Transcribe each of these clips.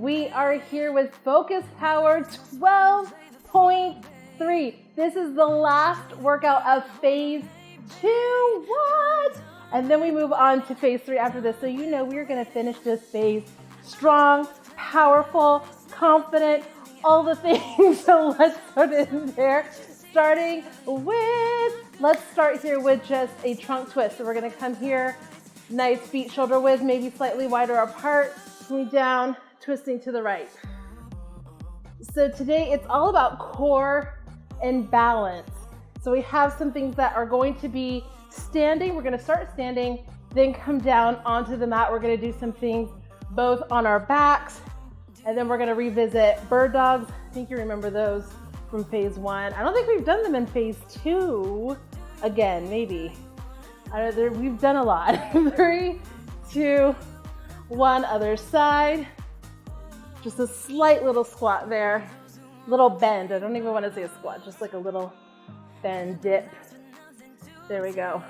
We are here with Focus Power 12.3. This is the last workout of phase 2. What? And then we move on to phase 3 after this. So you know we're going to finish this phase strong, powerful, confident, all the things. So let's put it in there. Starting with, let's start here with just a trunk twist. So we're going to come here, nice feet shoulder width, maybe slightly wider apart, coming down, twisting to the right. So today it's all about core and balance. So we have some things that are going to be standing. We're going to start standing, then come down onto the mat. We're going to do some things both on our backs, and then we're going to revisit bird dogs. I think you remember those from phase 1. I don't think we've done them in phase 2 again, maybe. We've done a lot. 3, 2, 1, other side. Just a slight little squat there. Little bend. I don't even want to say a squat, just like a little bend dip. There we go.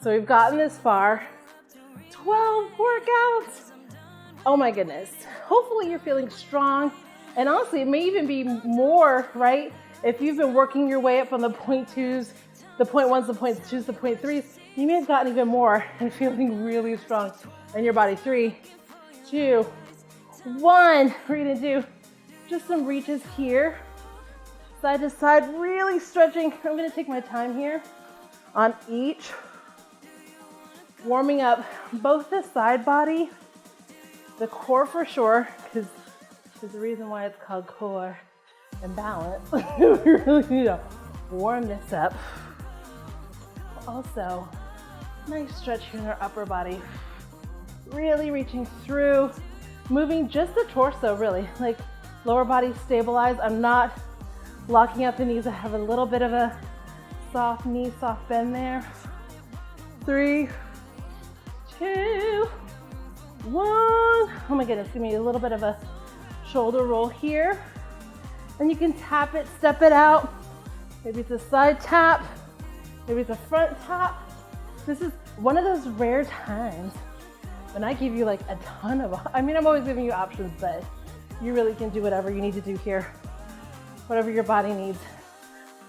So we've gotten this far. 12 workouts. Oh my goodness. Hopefully you're feeling strong. And honestly, it may even be more, right? If you've been working your way up from the 0.2s, the 0.1s, the 0.2s, the 0.3s, you may have gotten even more and feeling really strong in your body. 3, 2, 1. We're gonna do just some reaches here. Side to side, really stretching. I'm gonna take my time here on each. Warming up both the side body, the core for sure, because there's a reason why it's called core and balance. We really need to warm this up. Also, nice stretch here in our upper body. Really reaching through, moving just the torso really, like lower body stabilized. I'm not locking up the knees. I have a little bit of a soft knee, soft bend there. 3, 2, 1. Oh my goodness, give me a little bit of a shoulder roll here. And you can tap it, step it out. Maybe it's a side tap, maybe it's a front tap. This is one of those rare times when I give you like a ton of, I'm always giving you options, but you really can do whatever you need to do here, whatever your body needs.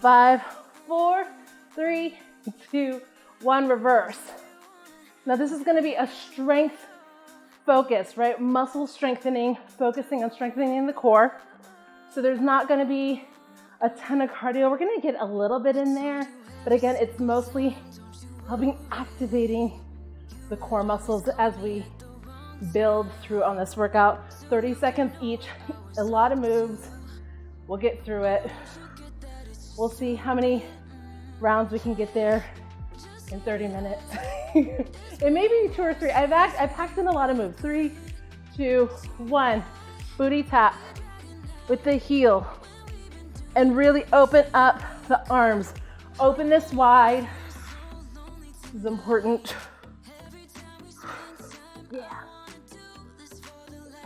5, 4, 3, 2, 1, reverse. Now this is gonna be a strength focus, right? Muscle strengthening, focusing on strengthening the core. So there's not gonna be a ton of cardio. We're gonna get a little bit in there, but again, it's mostly helping activating the core muscles as we build through on this workout. 30 seconds each, a lot of moves. We'll get through it. We'll see how many rounds we can get there in 30 minutes. It may be 2 or 3. I packed in a lot of moves. 3, 2, 1. Booty tap with the heel. And really open up the arms. Open this wide. This is important. Yeah.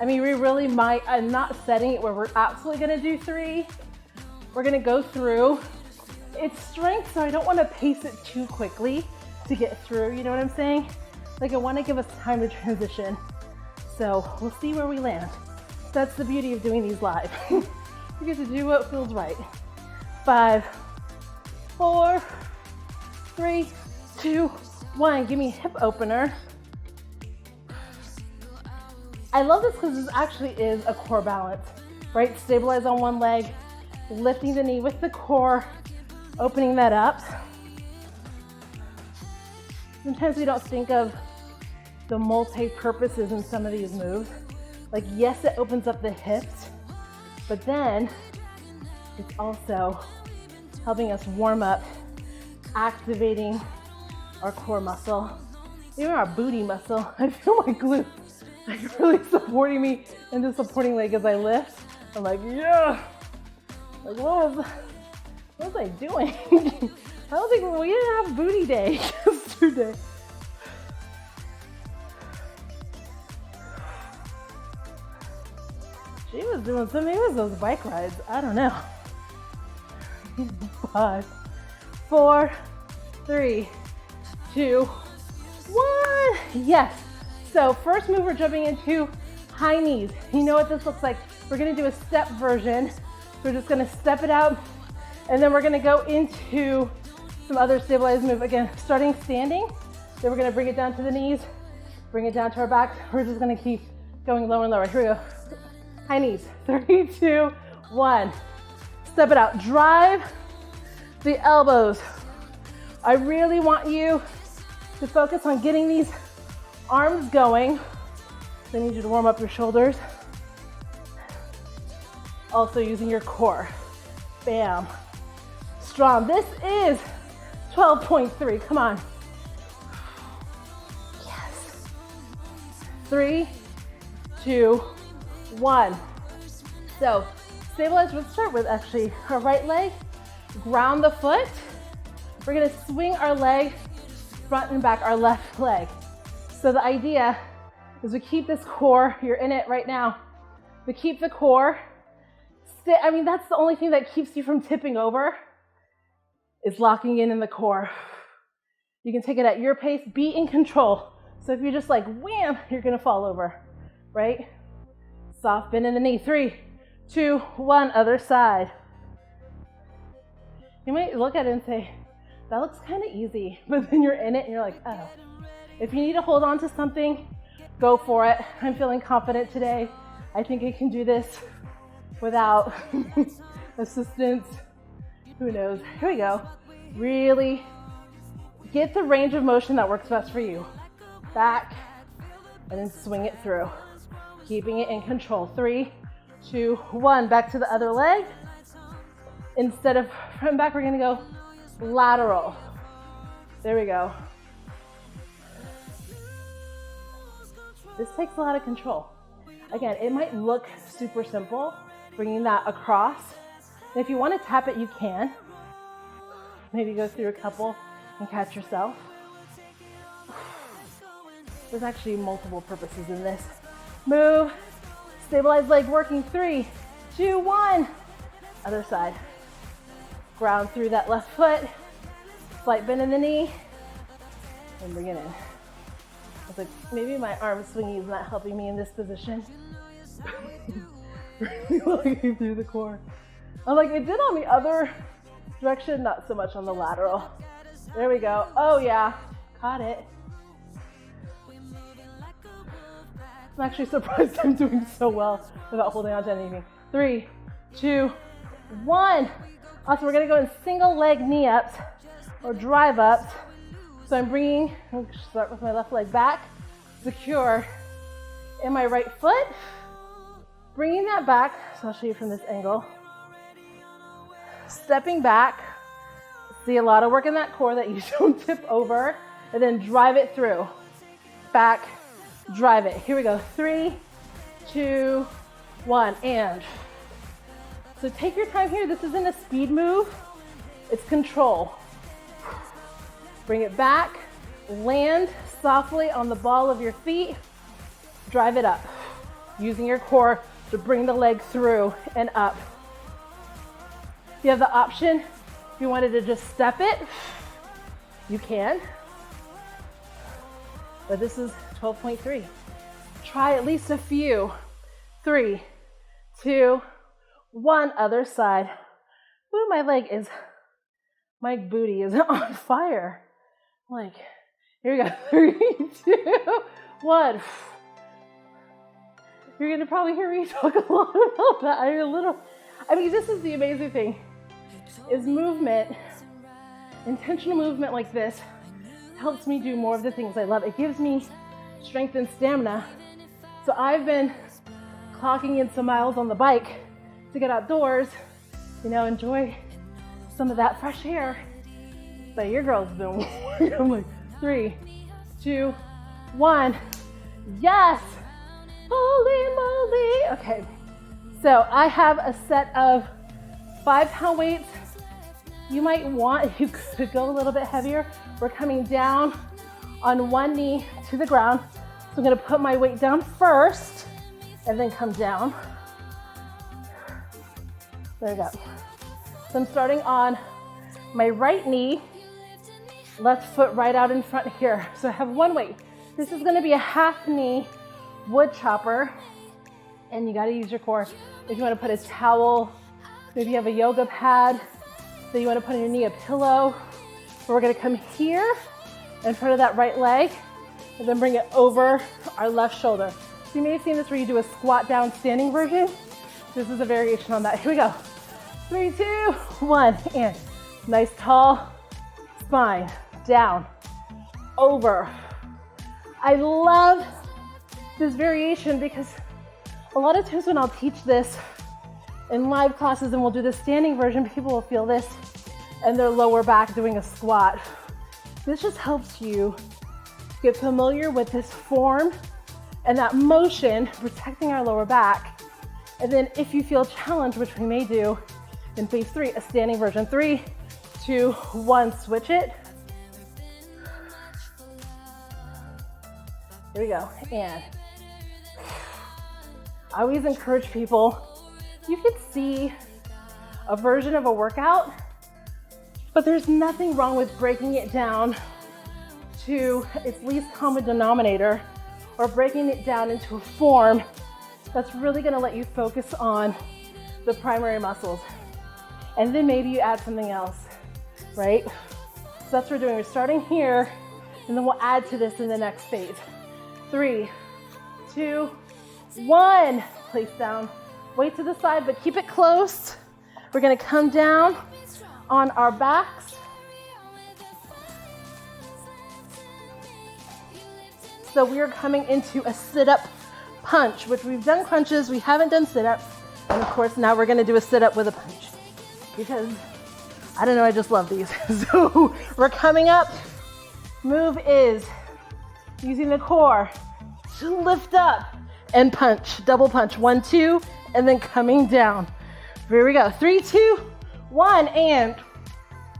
We really might, I'm not setting it where we're absolutely gonna do 3. We're gonna go through. It's strength, so I don't wanna pace it too quickly to get through, you know what I'm saying? Like I wanna give us time to transition. So we'll see where we land. That's the beauty of doing these live. You get to do what feels right. 5, 4, 3, 2, 1. Give me a hip opener. I love this because this actually is a core balance, right? Stabilize on one leg, lifting the knee with the core, opening that up. Sometimes we don't think of the multi-purposes in some of these moves. Like yes, it opens up the hips, but then it's also helping us warm up, activating our core muscle, even our booty muscle. I feel my glutes like really supporting me in the supporting leg as I lift. I'm like, yeah. Like what was I doing? I don't think we didn't have booty day yesterday. She was doing something. Maybe it was those bike rides. I don't know. 5, 4, 3, 2, 1. Yes. So first move we're jumping into high knees. You know what this looks like. We're gonna do a step version. We're just gonna step it out, and then we're gonna go into some other stabilized move. Again, starting standing, then we're gonna bring it down to the knees, bring it down to our backs. We're just gonna keep going lower and lower. Here we go. High knees. 3, 2, 1. Step it out. Drive the elbows. I really want you to focus on getting these arms going. I need you to warm up your shoulders. Also using your core. Bam. Strong. This is 12.3. Come on. Yes. 3, 2, 1. So stabilize. Let's start with actually our right leg. Ground the foot. We're gonna swing our leg front and back, our left leg. So the idea is we keep this core, you're in it right now. We keep the core. I mean, that's the only thing that keeps you from tipping over is locking in the core. You can take it at your pace, be in control. So if you're just like, wham, you're gonna fall over, right? Soft bend in the knee. 3, 2, 1, other side. You might look at it and say, that looks kind of easy, but then you're in it and you're like, oh. If you need to hold on to something, go for it. I'm feeling confident today. I think I can do this without assistance. Who knows? Here we go. Really get the range of motion that works best for you. Back, and then swing it through. Keeping it in control. 3, 2, 1. Back to the other leg. Instead of front and back, we're gonna go lateral. There we go. This takes a lot of control. Again, it might look super simple, bringing that across. And if you want to tap it, you can. Maybe go through a couple and catch yourself. There's actually multiple purposes in this. Move, stabilize leg working. 3, 2, 1. Other side. Ground through that left foot. Slight bend in the knee. And bring it in. I was like, maybe my arm swinging is not helping me in this position. Really looking through the core. I'm like, it did on the other direction, not so much on the lateral. There we go. Oh yeah, caught it. I'm actually surprised I'm doing so well without holding on to anything. 3, 2, 1. Also, we're gonna go in single leg knee ups or drive ups. So I'm bringing, I'll start with my left leg back, secure in my right foot, bringing that back, so I'll show you from this angle. Stepping back, see a lot of work in that core that you don't tip over, and then drive it through. Back, drive it. Here we go. 3, 2, 1, and. So take your time here. This isn't a speed move, it's control. Bring it back, land softly on the ball of your feet, drive it up, using your core to bring the leg through and up. You have the option, if you wanted to just step it, you can, but this is 12.3. Try at least a few. 3, 2, 1, other side. Ooh, my booty is on fire. Like, here we go. 3, 2, 1. You're gonna probably hear me talk a lot about that. I mean, this is the amazing thing, is movement, intentional movement like this helps me do more of the things I love. It gives me strength and stamina. So I've been clocking in some miles on the bike to get outdoors, enjoy some of that fresh air. But your girl's been working. I'm like, 3, 2, 1. Yes! Holy moly! Okay, so I have a set of 5-pound weights. You might want, you could go a little bit heavier. We're coming down on one knee to the ground. So I'm gonna put my weight down first and then come down. There we go. So I'm starting on my right knee, left foot right out in front here. So I have one weight. This is gonna be a half knee wood chopper. And you gotta use your core. If you wanna put a towel, maybe you have a yoga pad, then you wanna put on your knee a pillow. So we're gonna come here in front of that right leg, and then bring it over our left shoulder. So you may have seen this where you do a squat down standing version. This is a variation on that. Here we go. 3, 2, 1, and nice tall spine, down, over. I love this variation because a lot of times when I'll teach this in live classes and we'll do the standing version, people will feel this and their lower back doing a squat. This just helps you get familiar with this form and that motion, protecting our lower back. And then if you feel challenged, which we may do in phase 3, a standing version. 3, 2, 1, switch it. Here we go, and I always encourage people, you can see a version of a workout, but there's nothing wrong with breaking it down to its least common denominator, or breaking it down into a form that's really gonna let you focus on the primary muscles. And then maybe you add something else, right? So that's what we're doing. We're starting here, and then we'll add to this in the next phase. 3, 2, 1. Place down. Weight to the side, but keep it close. We're gonna come down on our backs. So we are coming into a sit-up punch, which we've done crunches, we haven't done sit-ups. And of course, now we're gonna do a sit-up with a punch. Because, I don't know, I just love these. So we're coming up. Move is using the core to lift up and punch, double punch. 1, 2, and then coming down. Here we go. 3, 2, 1, and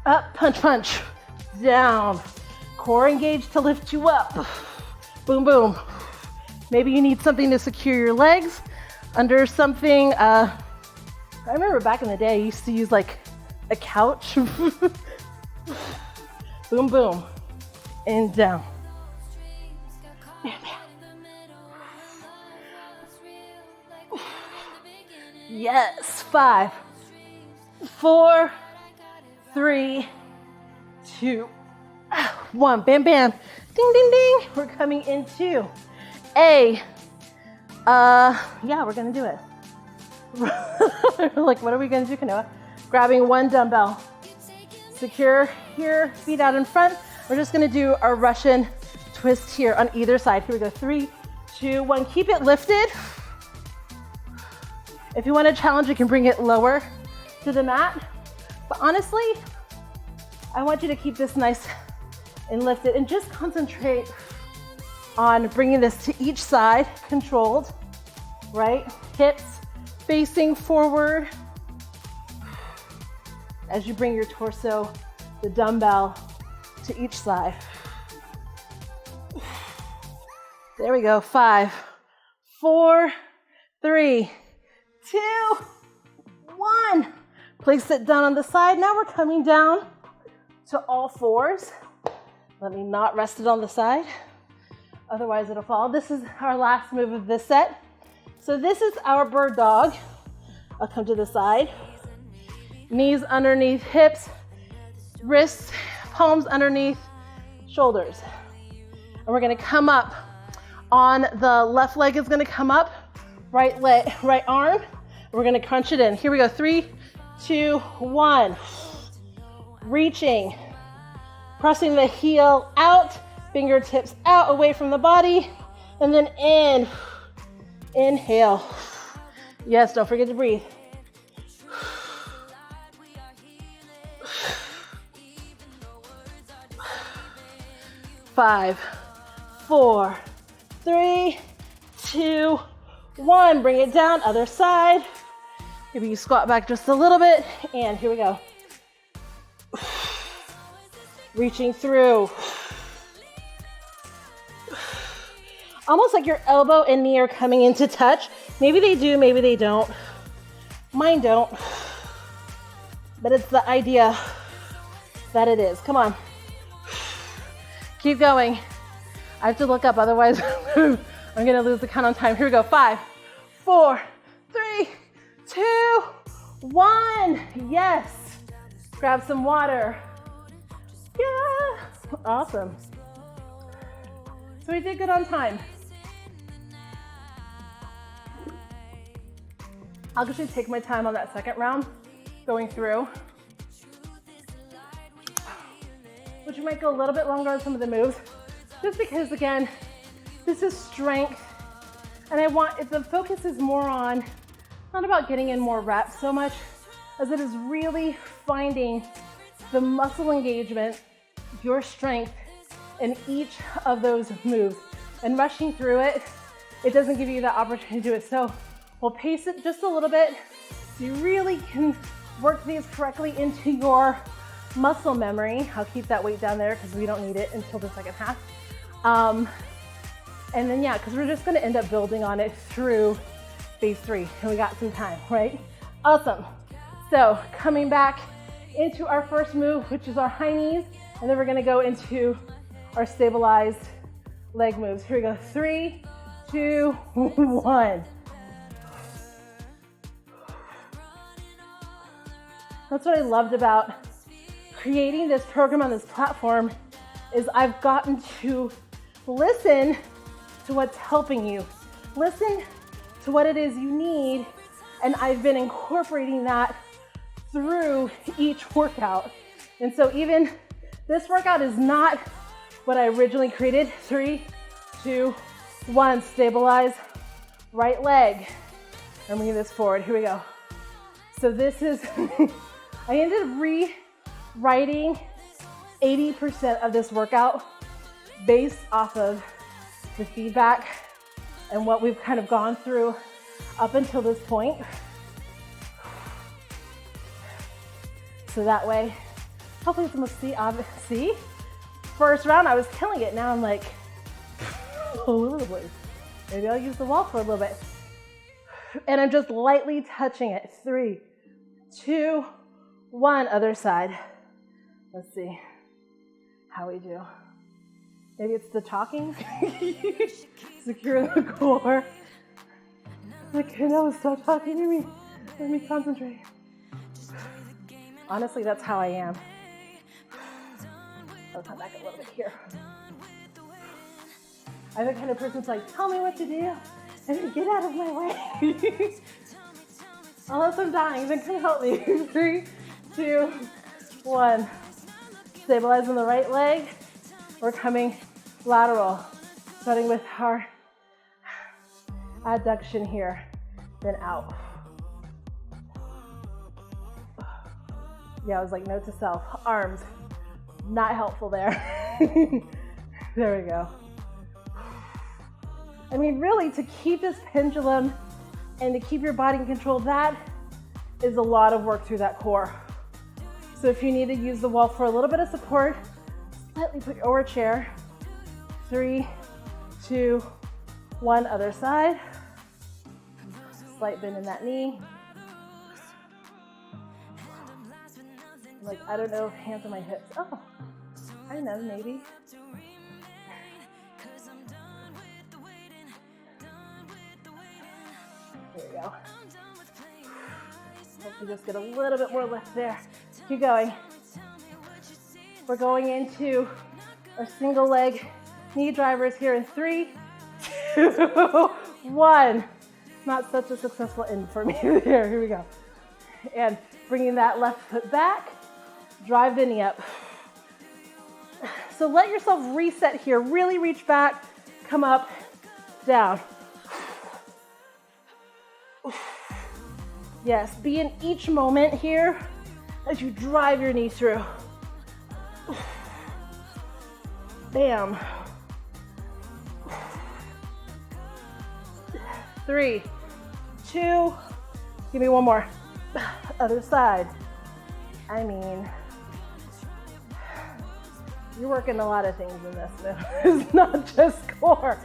up, punch, punch, down. Core engaged to lift you up. Boom, boom. Maybe you need something to secure your legs under something. I remember back in the day, I used to use like a couch. Boom, boom, and down. Yes, 5, 4, 3, 2, 1. Bam, bam. Ding, ding, ding. We're coming into a, yeah, we're gonna do it. Like, what are we gonna do, Kanoa? Grabbing one dumbbell. Secure here, feet out in front. We're just gonna do a Russian twist here on either side. Here we go. 3, 2, 1. Keep it lifted. If you want a challenge, you can bring it lower to the mat. But honestly, I want you to keep this nice and lifted and just concentrate on bringing this to each side, controlled, right? Hips facing forward as you bring your torso, the dumbbell, to each side. There we go. 5, 4, 3, 2, 1. Place it down on the side. Now we're coming down to all fours. Let me not rest it on the side. Otherwise it'll fall. This is our last move of this set. So this is our bird dog. I'll come to the side. Knees underneath hips, wrists, palms underneath shoulders. And we're gonna come up on the left leg is gonna come up, right leg, right arm. We're gonna crunch it in. Here we go. 3, 2, 1. Reaching, pressing the heel out, fingertips out, away from the body, and then in. Inhale. Yes, don't forget to breathe. Five, 4, 3, 2, 1. Bring it down, other side. Maybe you squat back just a little bit, and here we go. Reaching through. Almost like your elbow and knee are coming into touch. Maybe they do, maybe they don't. Mine don't. But it's the idea that it is. Come on. Keep going. I have to look up, otherwise I'm gonna lose the count on time. Here we go. 5, 4, 3, 2, 1. Yes. Grab some water. Yeah. Awesome. So we did good on time. I'll actually take my time on that second round, going through, which might go a little bit longer on some of the moves, just because, again, this is strength, and the focus is more on, not about getting in more reps so much, as it is really finding the muscle engagement, your strength in each of those moves. And rushing through it, it doesn't give you that opportunity to do it. So we'll pace it just a little bit so you really can work these correctly into your muscle memory. I'll keep that weight down there because we don't need it until the second half. And then, yeah, because we're just going to end up building on it through phase 3, and we got some time, right? Awesome. So coming back into our first move, which is our high knees, and then we're going to go into our stabilized leg moves. Here we go. 3, 2, 1. That's what I loved about creating this program on this platform, is I've gotten to listen to what's helping you. Listen to what it is you need, and I've been incorporating that through each workout. And so even this workout is not what I originally created. 3, 2, 1, stabilize right leg. I'm moving this forward. Here we go. So this is, I ended up rewriting 80% of this workout based off of the feedback and what we've kind of gone through up until this point. So that way, hopefully someone see, first round I was killing it. Now I'm like, all over the place. Maybe I'll use the wall for a little bit. And I'm just lightly touching it. 3, 2, 1, other side. Let's see how we do. Maybe it's the talking. Secure the core. Like, Kanoa, stop talking to me. Let me concentrate. Honestly, that's how I am. I'll come back a little bit here. I'm the kind of person who's like, tell me what to do, and then get out of my way. Unless I'm dying, then come help me. 3, 2, 1. Stabilizing the right leg. We're coming lateral, starting with our adduction here, then out. Yeah, I was like, note to self, arms, not helpful there. There we go. I mean, really, to keep this pendulum and to keep your body in control, that is a lot of work through that core. So if you need to use the wall for a little bit of support, slightly put your chair. 3, 2, 1, other side. Slight bend in that knee. Like, I don't know, hands on my hips. Oh, I know, maybe. There we go. Hopefully just get a little bit more lift there. Keep going. We're going into our single leg knee drivers here in 3, 2, 1. Not such a successful end for me there. Here we go. And bringing that left foot back, drive the knee up. So let yourself reset here. Really reach back, come up, down. Yes, be in each moment here as you drive your knee through. Bam. 3, 2, give me one more. Other side. I mean, you're working a lot of things in this move. It's not just core.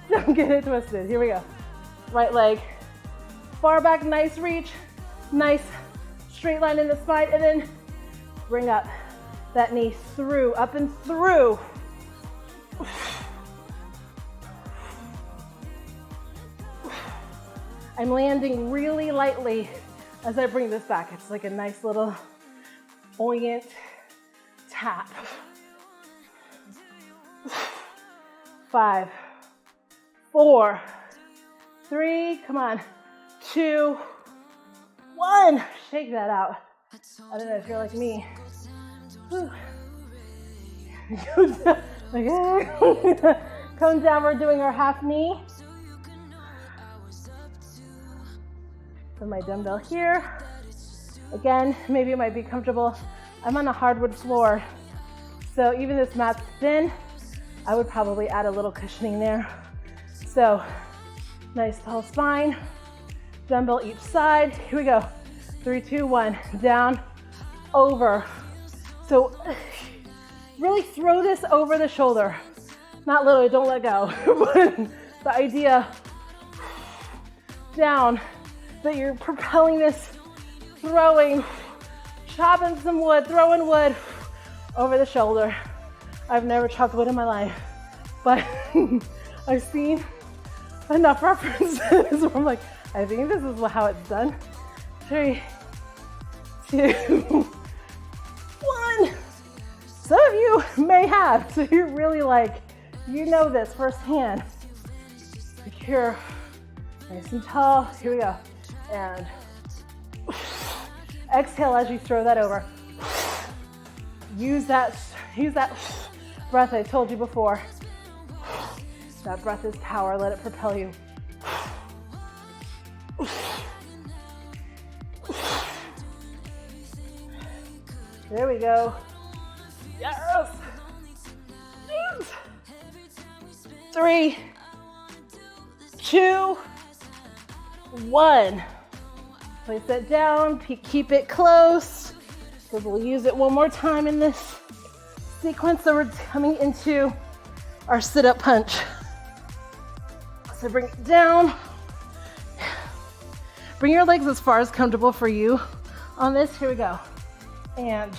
Don't get it twisted. Here we go. Right leg, far back, nice reach, nice straight line in the spine, and then bring up that knee through, up and through. I'm landing really lightly as I bring this back. It's like a nice little buoyant tap. 5, 4, 3, come on, 2, 1. Shake that out. I don't know if you're like me. Okay. Come down, we're doing our half knee. Put my dumbbell here. Again, maybe it might be comfortable. I'm on a hardwood floor, so even this mat's thin, I would probably add a little cushioning there. So, nice tall spine, dumbbell each side. Here we go. 3, 2, 1, down, over. So, really throw this over the shoulder. Not literally, don't let go. But the idea, down, that you're propelling this, throwing, chopping some wood, throwing wood over the shoulder. I've never chopped wood in my life, but I've seen enough references where I'm like, I think this is how it's done. 3, 2, 1. Some of you may have, so you're really like, you know this firsthand. Secure, nice and tall. Here we go. And exhale as you throw that over. Use that breath I told you before. That breath is power. Let it propel you. There we go. Yes. 3, 2, 1. Place that down, keep it close, because we'll use it one more time in this sequence. So we're coming into our sit-up punch. So bring it down. Bring your legs as far as comfortable for you on this. Here we go. And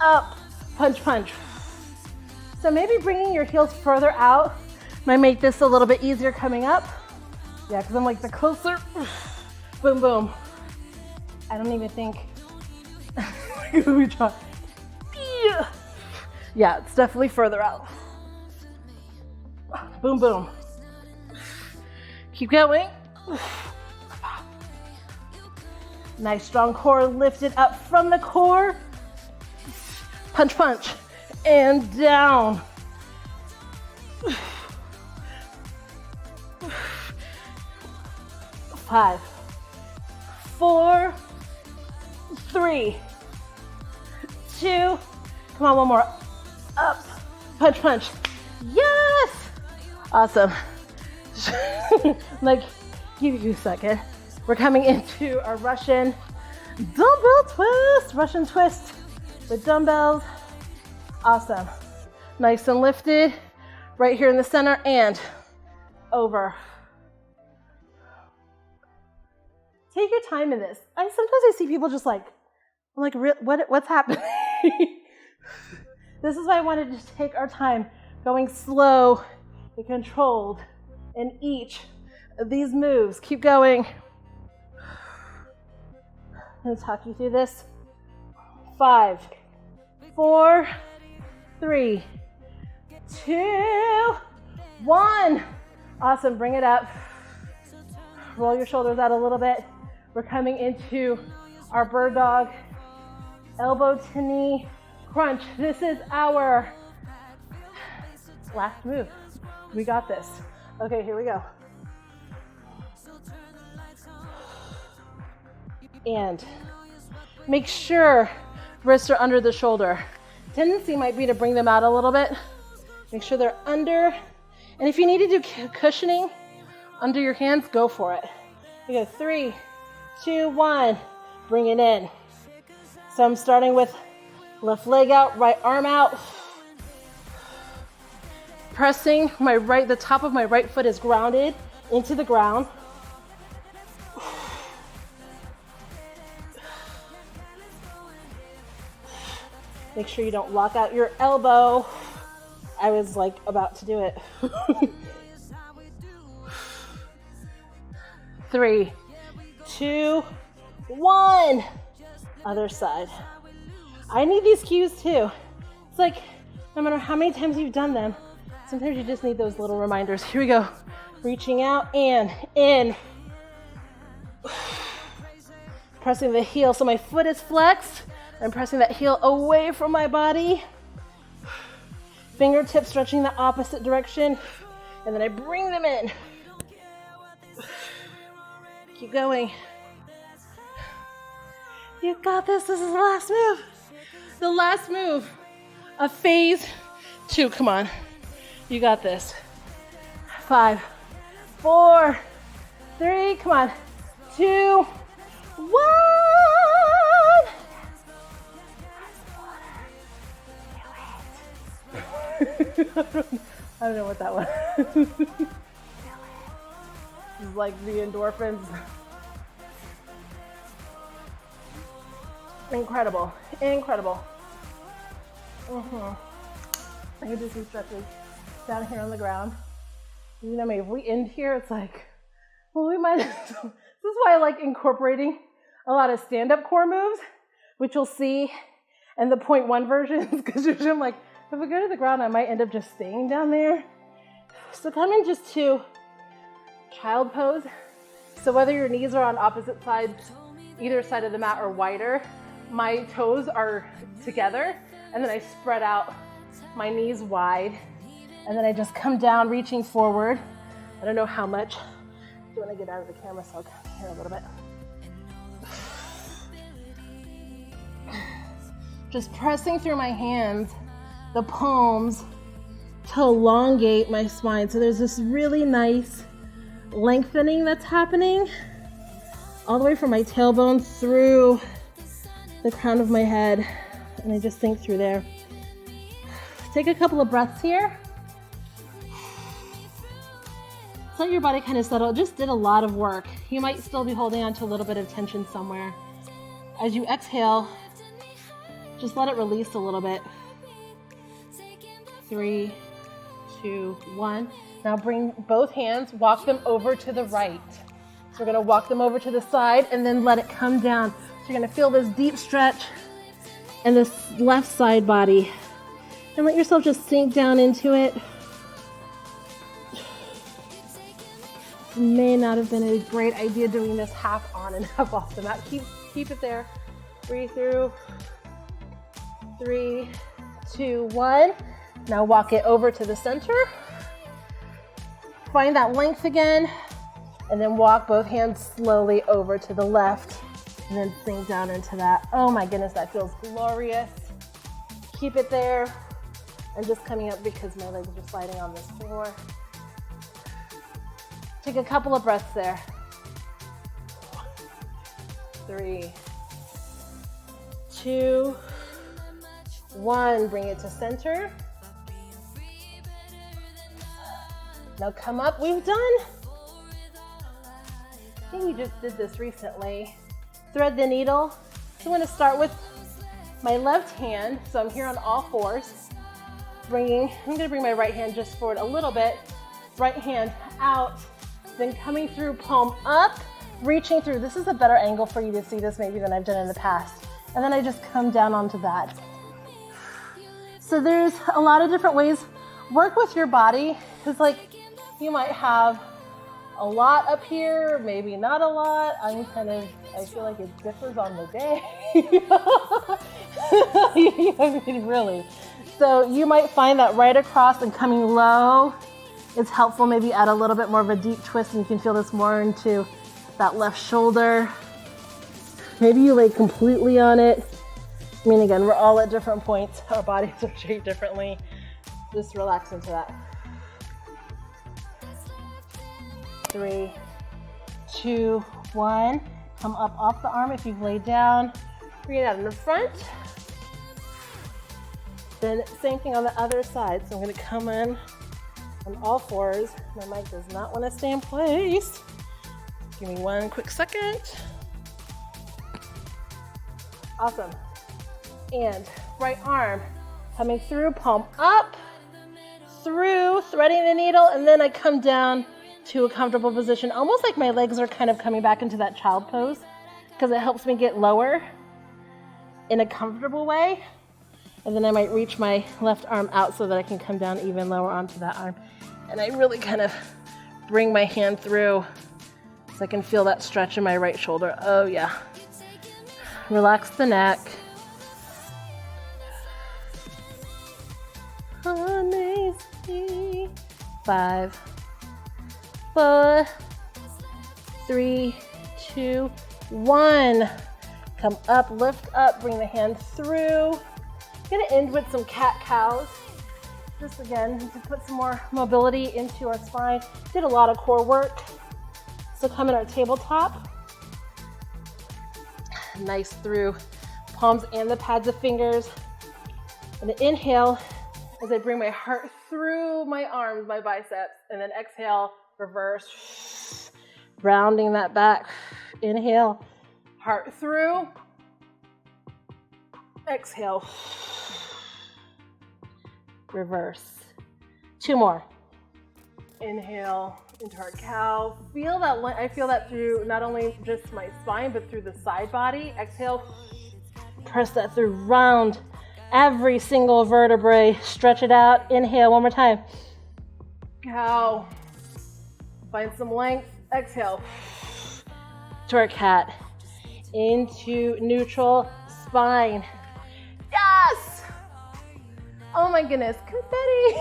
up, punch, punch. So maybe bringing your heels further out might make this a little bit easier coming up. Yeah, because I'm like the closer, boom, boom. I don't even think, we try. Yeah, it's definitely further out. Boom, boom. Keep going. Nice strong core lifted up from the core. Punch, punch, and down. 5, 4, 3, 2, come on, one more. Up, punch, punch. Yes! Awesome. Like, give you a second. We're coming into our Russian dumbbell twist. Russian twist with dumbbells. Awesome. Nice and lifted. Right here in the center and over. Take your time in this. Sometimes I see people just like, I'm like, what's happening? This is why I wanted to take our time going slow and controlled in each of these moves. Keep going. I'm going to talk you through this. 5, 4, 3, 2, 1. Awesome. Bring it up. Roll your shoulders out a little bit. We're coming into our bird dog, elbow to knee crunch. This is our last move. We got this. Okay, here we go. And make sure wrists are under the shoulder. Tendency might be to bring them out a little bit. Make sure they're under. And if you need to do cushioning under your hands, go for it. We go 3, 2, 1. Bring it in. So I'm starting with left leg out, right arm out. Pressing the top of my right foot is grounded into the ground. Make sure you don't lock out your elbow. I was like about to do it. 3, 2, 1. Other side. I need these cues too. It's like, no matter how many times you've done them, sometimes you just need those little reminders. Here we go. Reaching out and in. Pressing the heel so my foot is flexed. I'm pressing that heel away from my body. Fingertips stretching the opposite direction. And then I bring them in. Keep going. You got this. This is the last move. The last move of phase 2. Come on. You got this. 5, 4, 3. Come on. 2, 1. I don't know what that was. This is like the endorphins. Incredible, incredible. I can do some stretches down here on the ground. You know me, if we end here, it's like, well, we might. This is why I like incorporating a lot of stand-up core moves, which you'll see in the 0.1 versions, because usually I'm like, if I go to the ground, I might end up just staying down there. So come in just to child pose. So whether your knees are on opposite sides, either side of the mat or wider, my toes are together, and then I spread out my knees wide, and then I just come down, reaching forward. I don't know how much. I want to get out of the camera, so I'll come here a little bit. Just pressing through my hands, the palms, to elongate my spine. So there's this really nice lengthening that's happening all the way from my tailbone through the crown of my head, and I just sink through there. Take a couple of breaths here. Let your body kind of settle. It just did a lot of work. You might still be holding on to a little bit of tension somewhere. As you exhale, just let it release a little bit. 3, 2, 1. Now bring both hands, walk them over to the right. So we're gonna walk them over to the side and then let it come down. So you're gonna feel this deep stretch in this left side body. And let yourself just sink down into it. It may not have been a great idea doing this half on and half off the mat. Keep it there. Breathe through. 3, 2, 1. Now walk it over to the center. Find that length again, and then walk both hands slowly over to the left, and then sink down into that. Oh my goodness, that feels glorious. Keep it there. I'm just coming up because my legs are sliding on this floor. Take a couple of breaths there. 3, 2, 1. Bring it to center. Now come up. We've done, I think we just did this recently. Thread the needle. So I'm going to start with my left hand. So I'm here on all fours. I'm going to bring my right hand just forward a little bit. Right hand out. Then coming through, palm up, reaching through. This is a better angle for you to see this maybe than I've done in the past. And then I just come down onto that. So there's a lot of different ways. Work with your body, because like you might have a lot up here, maybe not a lot. I feel like it differs on the day. I mean, really. So you might find that right across and coming low is helpful. Maybe add a little bit more of a deep twist, and you can feel this more into that left shoulder. Maybe you lay completely on it. I mean, again, we're all at different points. Our bodies are shaped differently. Just relax into that. 3, 2, 1. Come up off the arm if you've laid down. Bring it out in the front. Then same thing on the other side. So I'm going to come in on all fours. My mic does not want to stay in place. Give me one quick second. Awesome. And right arm coming through, palm up, through, threading the needle, and then I come down to a comfortable position, almost like my legs are kind of coming back into that child pose, because it helps me get lower in a comfortable way. And then I might reach my left arm out so that I can come down even lower onto that arm. And I really kind of bring my hand through so I can feel that stretch in my right shoulder. Oh yeah. Relax the neck. Amazing. 5, 4, 3, 2, 1. Come up, lift up, bring the hand through. I'm gonna end with some cat-cows. Just again, to put some more mobility into our spine. Did a lot of core work. So come in our tabletop. Nice through palms and the pads of fingers. And then inhale as I bring my heart through my arms, my biceps. And then exhale, reverse. Rounding that back. Inhale, heart through. Exhale. Reverse. 2 more. Inhale into our cow. Feel that, I feel that through not only just my spine, but through the side body. Exhale. Press that through. Round every single vertebrae. Stretch it out. Inhale one more time. Cow. Find some length. Exhale. To our cat. Into neutral spine. Yes! Oh my goodness, confetti!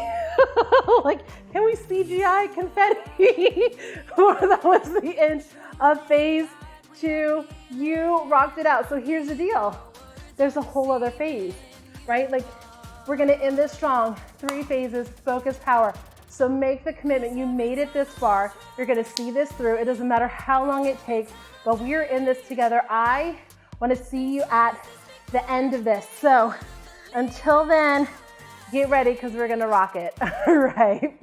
Like, can we CGI confetti? That was the end of phase 2. You rocked it out. So here's the deal. There's a whole other phase, right? Like, we're gonna end this strong. 3 phases, focus, power. So make the commitment. You made it this far. You're gonna see this through. It doesn't matter how long it takes, but we're in this together. I wanna see you at the end of this. So until then, get ready because we're gonna rock it. All right.